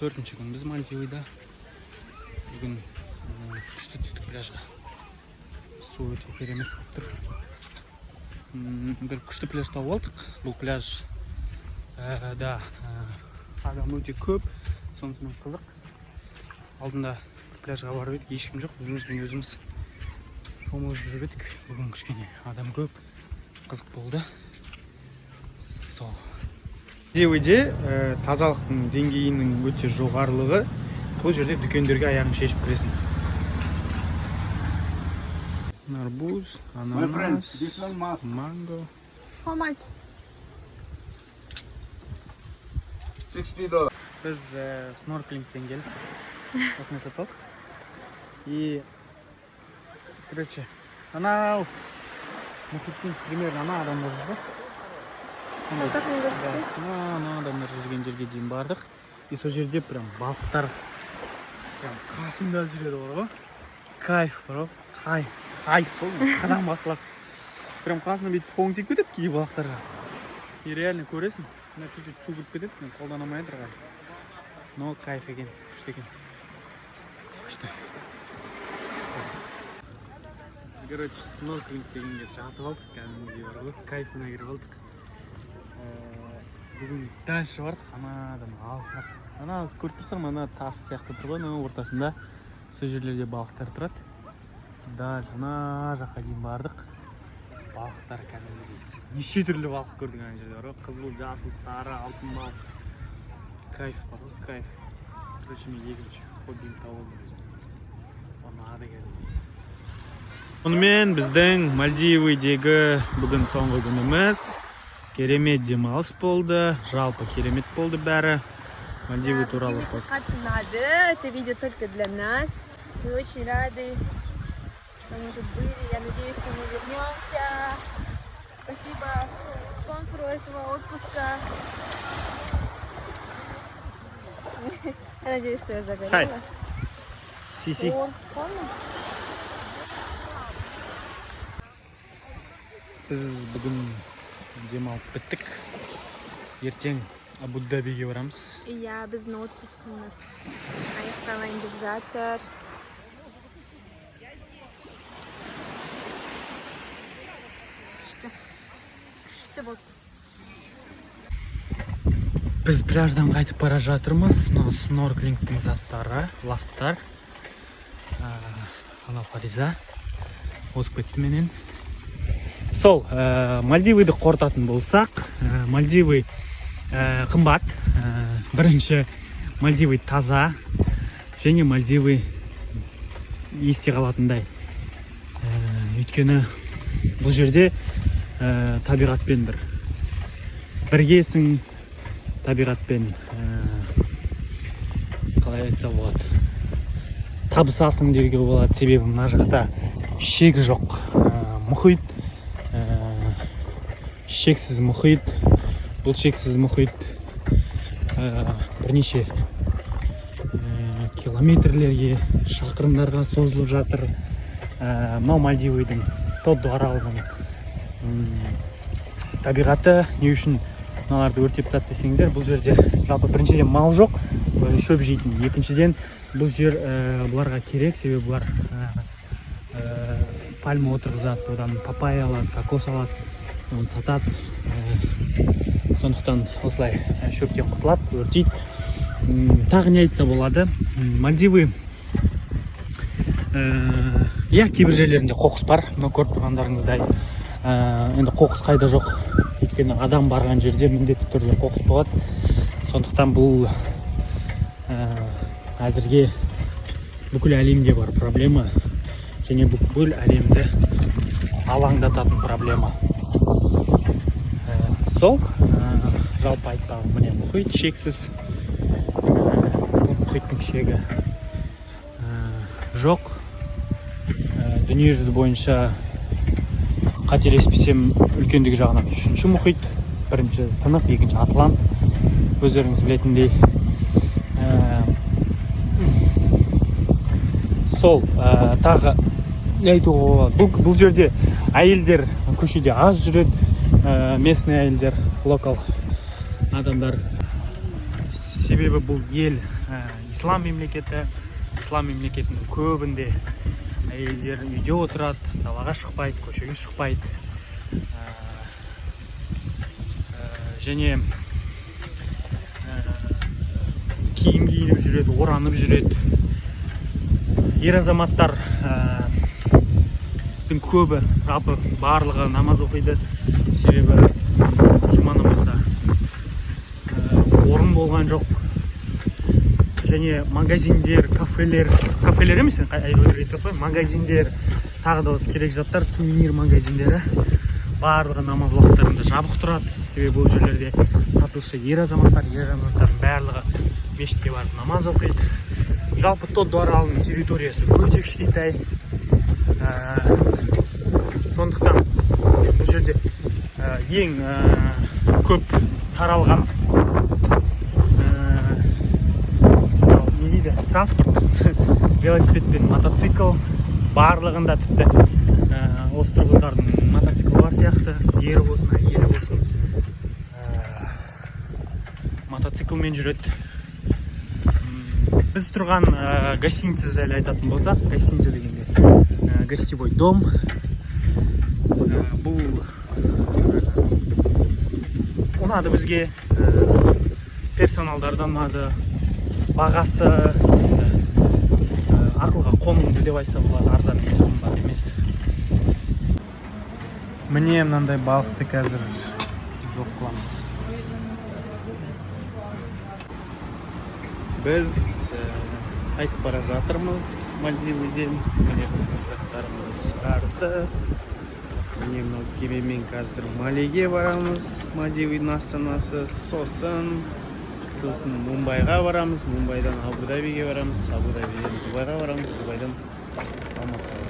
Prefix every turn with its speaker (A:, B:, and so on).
A: 4-ші күн біз Мальдивыйда. Бүгін күшті түстік пляжға. Су өте керемет болып тұр. Бір күшті пляж тауып алдық. Бұл пляж адам өте көп, сонысымен қызық. Алдында пляжға барып едік, ешкім жоқ. Өзіміз шомылып жүріп едік. Бүгін кішкене адам көп, қызық болды. Сол. Мальдивыйде тазалықтың деңгейінің өте жоғарылығы. Бұл жерде дүкендерге аяғын шешіп кіресің. Арбуз, ананас, манго.
B: How much?
C: $60.
A: Біз снорклингтен келіп, осыны сатып алдық. И, короче, анау мұхиттың примерно ана адамдар жүрді.
B: Как не көрсетті?
A: Ана адамдар жүрген жерге дейін бардық. И сол жерде прям балықтар прям қасында жүреді ғой. Кайф бар ғой. Кайф ғой. Қадам басылап. Прям қасына бүйтіп қолың тиіп кетеді кей балықтарға. И реально көресің. Мына чуть-чуть су кіріп кетеді. Мен қолдана алмай тұрған. Но кайф екен, күшті екен. Күшті. Біз, короче, снорклинг дегенге жатып алдық. Кәдімгідей бар ғой. Кайфына кіріп алдық. Бүгін дальше бардық. Анадан алысырақ. Ана көріп тұрсың, ана тас сияқты тұр ғой, ана ортасында. Сол жерлерде балықтар тұрады. Дальше ана жаққа дейін бардық. Балықтар кәдімгідей. Неше түрлі балық көрдік ана жерде бар ғой. Қызыл, жасыл, сары, алтын балық. Кайф бар ғой, кайф. Короче, мен екінші хоббиім тауып алдым. Ана кәдімгідей. Сонымен біздің Мальдивыйдегі бүгін соңғы күніміз. Керемет демалыс болды, жалпы керемет болды бәрі. Мальдивы туралы пост.
B: Это видео только для нас. Мы очень рады, что мы тут были. Я надеюсь, что мы вернемся. Спасибо спонсору этого отпуска. Я надеюсь, что я загорела.
A: Сиси. Біз бүгін демалып біттік. Ертең Абу-Дабиге барамыз.
B: Иә, біздің отпускымыз аяқталайын деп жатыр. Күшті болды.
A: Біз пляждан қайтып бара жатырмыз. Снорклингтің заттары, ласттар. Ана Фариза озып кетті менен. Сол, Мальдивыйды қорытатын болсақ, Мальдивый қымбат. Бірінші, Мальдивый таза, және Мальдивый есте қалатындай. Өйткені бұл жерде табиғатпен біргесің, табиғатпен қалай айтса болады, табысасың деуге болады. Себебі мына жақта шегі жоқ. Мұхит, шексіз мұхит. Бұл шексіз мұхит бірнеше километрлерге, шақырымдарға созылып жатыр. Мынау Мальдивыйдың Тодо аралының табиғаты не үшін мыналарды өртеп тастады десеңдер, бұл жерде жалпы біріншіден мал жоқ, шөп жейтін. Екіншіден бұл жер бұларға керек, себебі бұлар пальма отырғызады, одан папайя алады, кокос алады, оны сатады. Сондықтан осылай шөптен құтылады, өртейді. Тағы не айтса болады, Мальдивы кейбір жерлерінде қоқыс бар, но көріп тұрғандарыңыздай. Енді қоқыс қайда жоқ, өйткені адам барған жерде міндетті түрде қоқыс болады. Сондықтан бұл әзірге бүкіл әлемде бар проблема, және бүкіл әлемді алаңдататын проблема. Сол, жалпы айтпағым, міне мұхит шексіз, мұхиттың шегі жоқ. Дүние жүзі бойынша қателеспесем үлкендігі жағынан 3-ші мұхит, бірінші Тынық, екінші Атлант, өздеріңіз білетіндей. Сол, тағы айтуға болады. Бұл жерде әйелдер көшеде аз жүреді, местный әйелдер, локал адамдар. Себебі бұл ел ислам мемлекеті. Ислам мемлекетінің көбінде әйелдер үйде отырады, далаға шықпайды, көшеге шықпайды. Және киім киініп жүреді, оранып жүреді. Ер азаматтар көбі, жалпы барлығы намаз оқиды. Себебі жұма намазда орын болған жоқ. Және магазиндер, кафелер емес, магазиндер, тағы да осы керек заттар, сувенир магазиндері барлығы намаз уақыттарында жабық тұрады. Себебі бұл жерлерде сатушы ер азаматтардың барлығы мешітке барып намаз оқиды. Жалпы Тодду аралының территориясы өте кішкентай. Сондықтан бұл жерде ең көп таралған транспорт, велосипед пен мотоцикл, барлығында тіпті осы тұрғындардың мотоцикл бар сияқты, ері болсын, әйелі болсын, мотоциклмен жүреді. Біз тұрған гостиница жайлы айтатын болсақ, гостиница дегенде гостевой дом. Бұл ұнады бізге, персоналдардан ұнады, бағасы ақылға қонымды деп айтса болады, арзан емес, қымбат емес. Міне мынандай балықты қазір жоқ қыламыз. Біз қайтып бара жатырмыз Мальдивіден. Міне қызықтарымыз шығарды. Міне мынау кемемен қазір Малиге барамыз. Мальдивдің астанасы. Сосын Мумбайға барамыз. Мумбайдан Абу-Дабиге барамыз. Абу-Дабиден Дубайға барамыз. Дубайдан Алматыға.